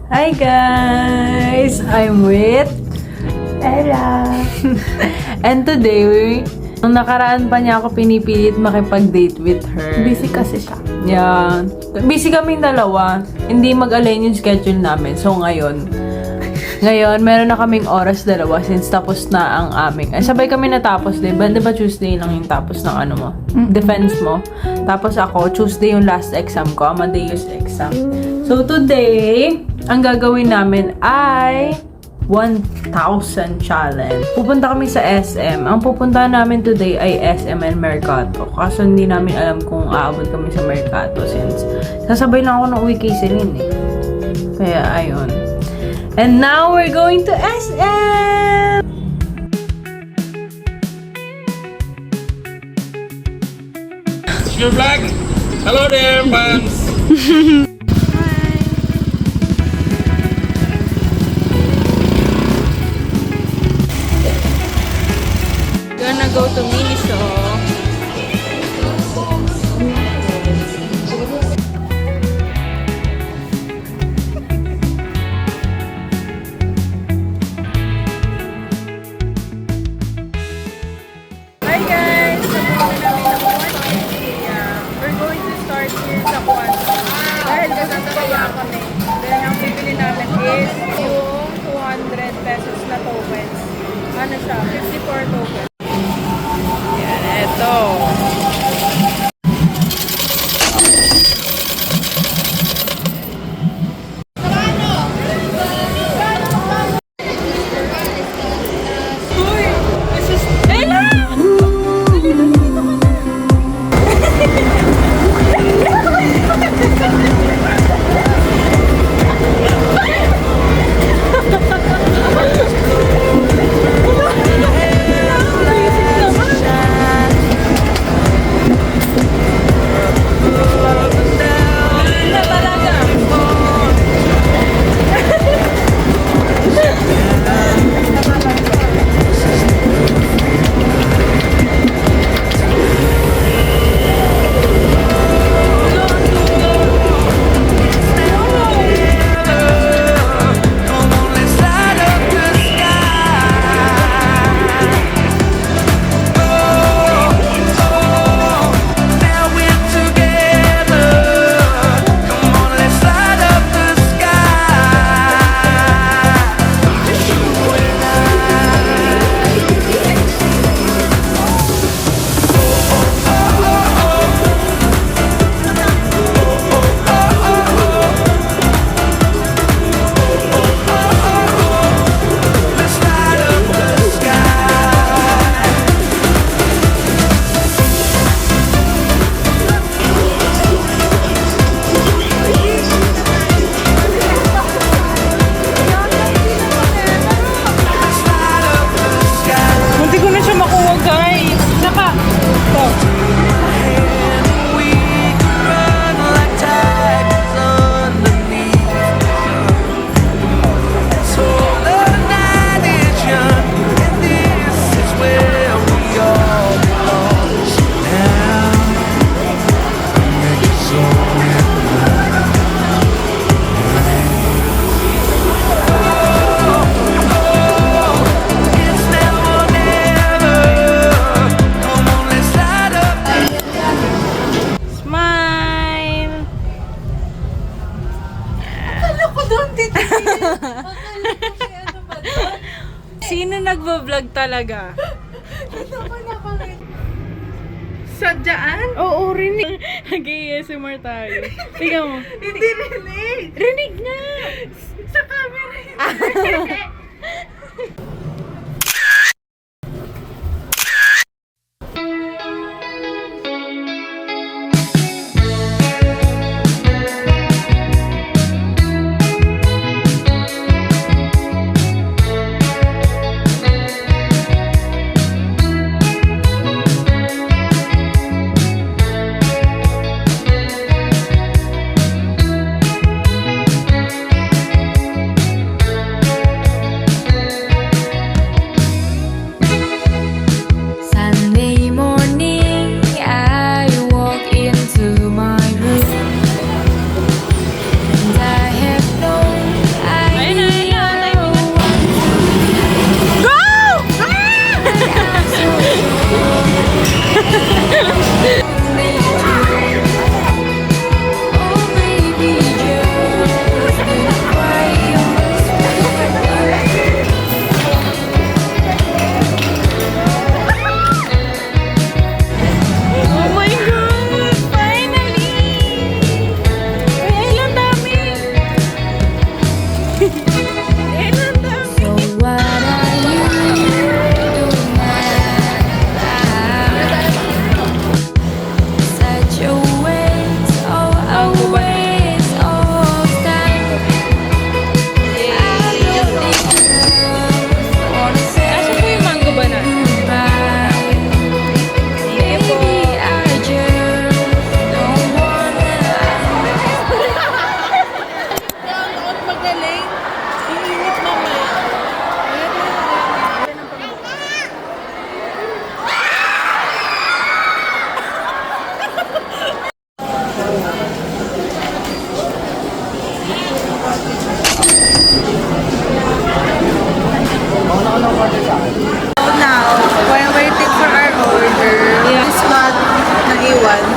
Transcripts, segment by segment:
Hi guys! I'm with Ella. And today, nung nakaraan pa niya ako pinipilit makipag-date with her. Busy kasi siya. Yeah. Busy kaming dalawa. Hindi mag-align yung schedule namin. So ngayon, meron na kaming oras dalawa since tapos na ang aming. Sabay kami natapos din. Di ba Tuesday lang yung tapos ng ano mo? Defense mo. Tapos ako, Tuesday yung last exam ko. Amadeus exam. So today, ang gagawin namin ay 1,000 challenge. Pupunta kami sa SM. Ang pupuntahan namin today ay SM and Mercato. Kaso hindi namin alam kung aabot kami sa Mercato since sasabay lang ako ng uwi kay Celine eh. Kaya ayun. And now we're going to SM! You're black. Hello there, fans. Gonna go to Miniso. Hi guys! Napunta namin ng Kwan. We're going to start here sa Kwan. Dahil kasasaya kami. Dahil ang bibili namin is yung 200 pesos na tokens. Ano siya? 54 tokens. Yan, eto. Uy! This is... Ella! Dali, dali, dito ka na. Munti ko na siya makuha, guys. Saka, ito. Smile! Akala ko doon titigil. Akala ko si ano ba doon? Sino nagbablog talaga? Ito ko nakakita. Sadyaan? Oo, rinig. Nag-ASMR tayo. Tingnan mo. Hindi rinig. Rinig nga! Sa camera hindi.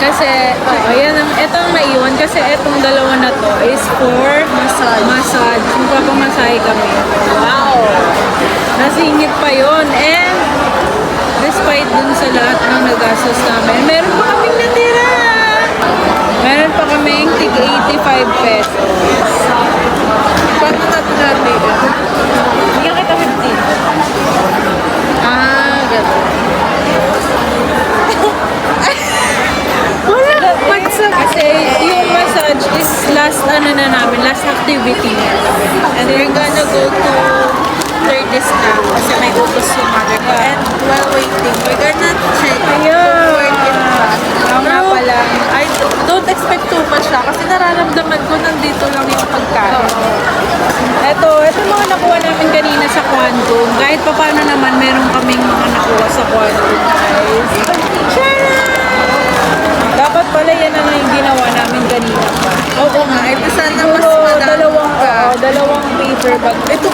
Kasi, ayan, ito ang naiwan kasi itong dalawa na to is for massage. Magpapamasahe kami. Wow! Nasingit pa yon. And, despite dun sa lahat ng nagastos namin, meron pa kaming natira! Meron pa kaming tig 85 pesos. Paano natin natin? Bigyan kita 15. Ah, gano'n. Wala, bagsak. Kasi yung massage is last last activity. And we're gonna go to Curtis now kasi may utos yung mother ko. And while waiting, we're gonna check kung worth it ba. Nga pala. I don't expect too much siya kasi nararamdaman ko nandito lang yung pagkain. Ito mga nakuha namin kanina sa Quantum. Kahit pa paano naman, meron kaming mga nakuha sa Quantum, guys. Dapat pala yan na lang yung ginawa namin kanina pa. Oo nga, ito sana mas Siguro, madami. dalawang paper bag. Ito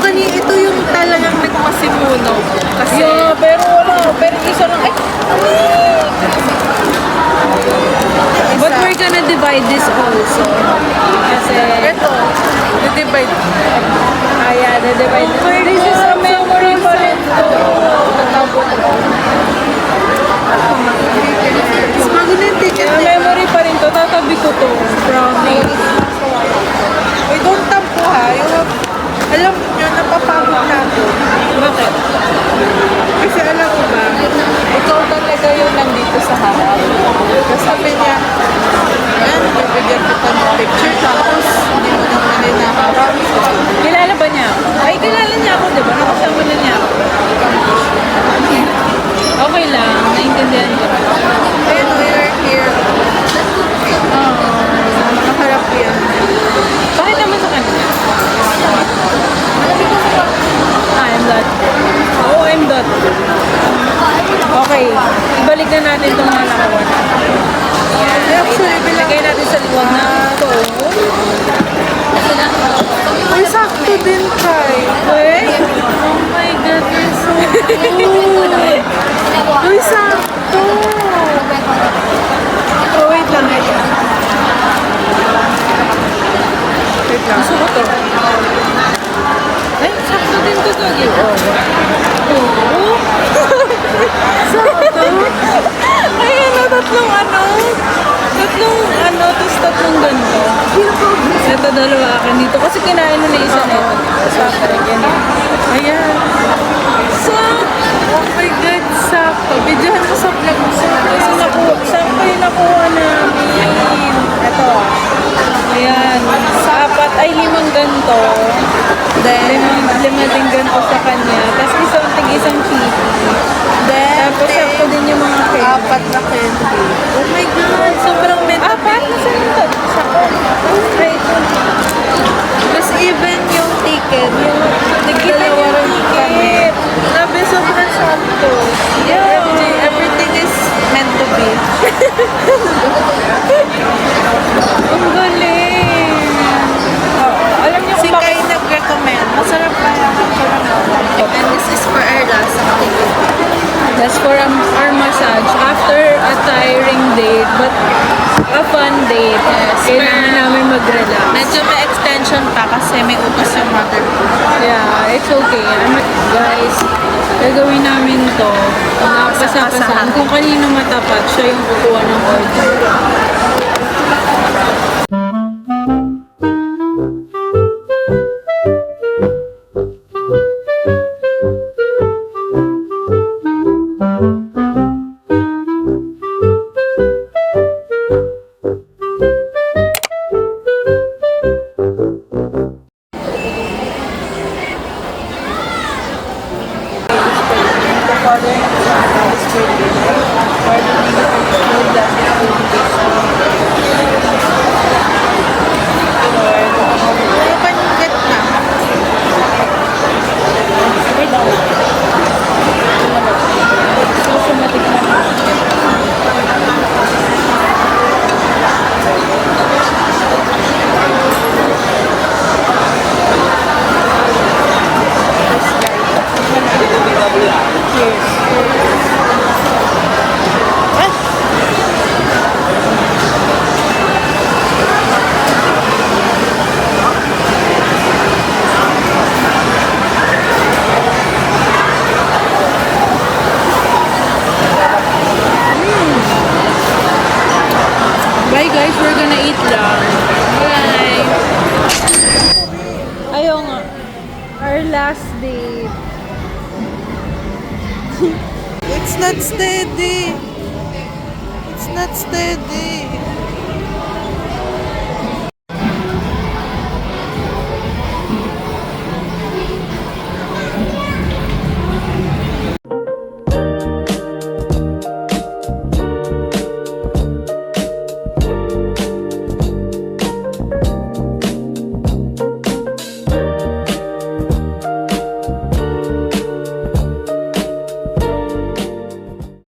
yung talagang nagmasimuno. Kasi, Yeah, pero isa lang. But we're gonna divide this also. Kasi, ito, the-divide. ayan, divide. This is a memory pa rin to. Mas bago na yung ticket niya. Memory pa rin to. Tatabi ko to. Promise. Uy, don't tampo ha. Alam nyo, napapagod na ako. Bakit? Kasi alam mo ba, ikaw talaga yung nandito sa harap. Tapos sabi niya, yan, bibigyan kita ng picture. Tapos, hindi mo naman hinaharap. Kilala ba niya ako? Ay, kilala niya ako, di ba? Nakasama na niya ako. Okay lang. Naintindihan ko. And we're here. Nakaharap yan. Bakit naman sa kanya? I'm that. Oo, I'm that. Okay. Ibalik na natin itong mga nakawa natin. Ayan. Actually, Ilagay natin sa likod na ito. Uy, sakto din, Kai. Wait. Oh my God, you're so good. Uy, sakto. Oh, wait lang. Wait lang. Gusto ko to. Ay, sakto din to, Gagi. Oo. Sakto. Ay, tatlong tatlong ganito. Ito, dalawa akin dito. Kasi kinain mo na isa na ito. Sakto rin yan. Ayan. Oh my God, sakto. Videohan mo sa vlog mo. Sakto yung nakuha namin. Ito. Ayan. Apat ay 5 ganito. Then, Lima din ganito sa kanya. Tapos isang kitty. Tapos sakto din yung mga cake. apat na candy. Oh my God, sobrang meta. Apat? Nasaan ito? Sakto. Ay, ito. Tapos even yung ticket. Dalawa rin kami. Grabe, sobrang sakto. Yeah. Everything is meant to be. Ang galing. Oo. Alam niyo Si kung bakit? Kai nag-recommend. Masarap pa yan. And this is for our last activity. That's for our massage after a tiring date, but a fun date. Kailangan namin mag-relax. Medyo may extension pa kasi may utos yung mother ko. Yeah, it's okay. Guys, gagawin namin to. Napasa-pasaan. Kung kanino matapat, siya yung kukuha ng order. Ano pa yung get na? Automatic na. Cheers. last date. It's not steady. It's not steady.